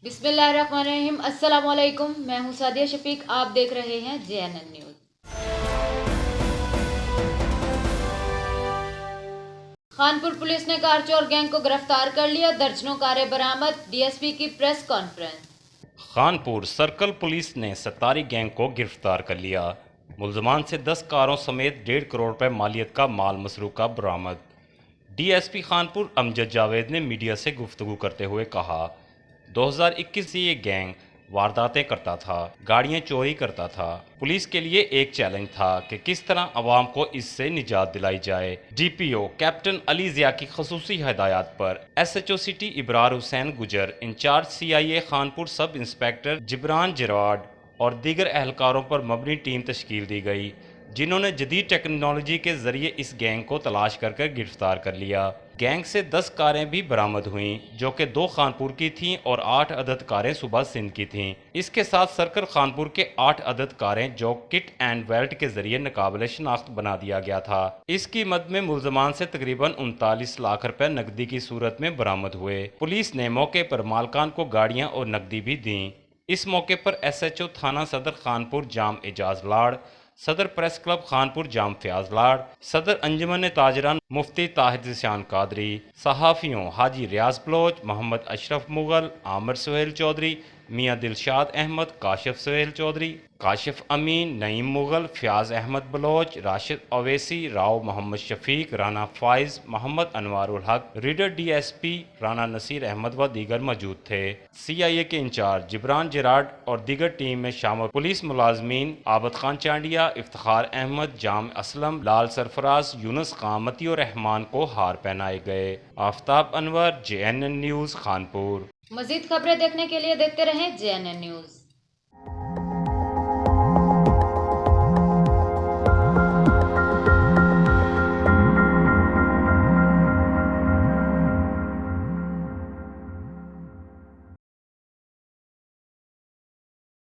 बिस्मिल्लाहिर्रहमानिर्रहीम। अस्सलाम वालेकुम। मैं हूं सादिया शफीक। आप देख रहे हैं JNN न्यूज़। खानपुर पुलिस ने कार चोर गैंग को गिरफ्तार कर लिया। दर्जनों कारें बरामद। DSP की press conference. Khanpur circle police ने सत्तारी गैंग को गिरफ्तार कर लिया। मुल्जमान से 10 कारों समेत 1.5 करोड़ रुपए मालियत का माल मसरूका बरामद। DSP खानपुर अमजद जावेद ने मीडिया से गुफ्तगू करते हुए कहा, 2021 से ये गैंग वारदातें करता था, गाड़ियां चोरी करता था। पुलिस के लिए एक चैलेंज था कि किस तरह अवाम को इससे निजात दिलाई जाए। DPO कैप्टन अली ज़िया की खसूसी हिदायत पर SHO सिटी इब्रार हुसैन गुजर, in charge CIA Khanpur sub inspector Jibran Gerard और दीगर एहलकारों पर मबनी टीम तश्कील दी गई, जिन्होंने जदीद टेक्नोलॉजी के जरिए इस गैंग को तलाश कर गिरफ्तार कर लिया। गैंग से 10 कारें भी बरामद हुईं, जो कि 2 खानपुर की थीं और 8 अदद कारें सुबह सिंध की थीं। इसके साथ सर्कल खानपुर के 8 अदद कारें जो किट एंड वेल्ट के जरिए नाकाबिले शनाख्त बना दिया गया था। इसकी मद में मुल्जमान से तकरीबन 39 लाख रुपए नकदी की सूरत में बरामद हुए। पुलिस ने मौके पर मालकान को गाड़ियां और नकदी भी दी। इस मौके पर SHO थाना सदर खानपुर जाम एजाज लाड़, सदर प्रेस क्लब खानपुर जाम फयाज लाड़, सदर अंजुमन ताजरान मुफ्ती ताहिर ज़िशान कादरी, सहाफ़ियों हाजी रियाज बलोच, मोहम्मद अशरफ मुगल, आमिर सुहेल चौधरी, मियाँ दिलशाद अहमद, काशिफ सुहेल चौधरी, काशिफ अमीन, नईम मुगल, फयाज अहमद बलोच, राशिद अवैसी, राव मोहम्मद शफीक, राना फाइज, मोहम्मद अनवारुल हक, रीडर DSP राना नसीर अहमद व दीगर मौजूद थे। CIA के इंचार्ज जिब्रान जिराड और दीगर टीम में शामिल पुलिस मुलाजमीन आबद खान चांडिया, इफ्तिखार अहमद, जाम असलम, लाल सरफराज, यूनुस खान, मतियुर रहमान को हार पहनाए गए। Aftab Anwar, JNN news Khanpur. मजीद खबरें देखने के लिए देखते रहें JNN न्यूज़।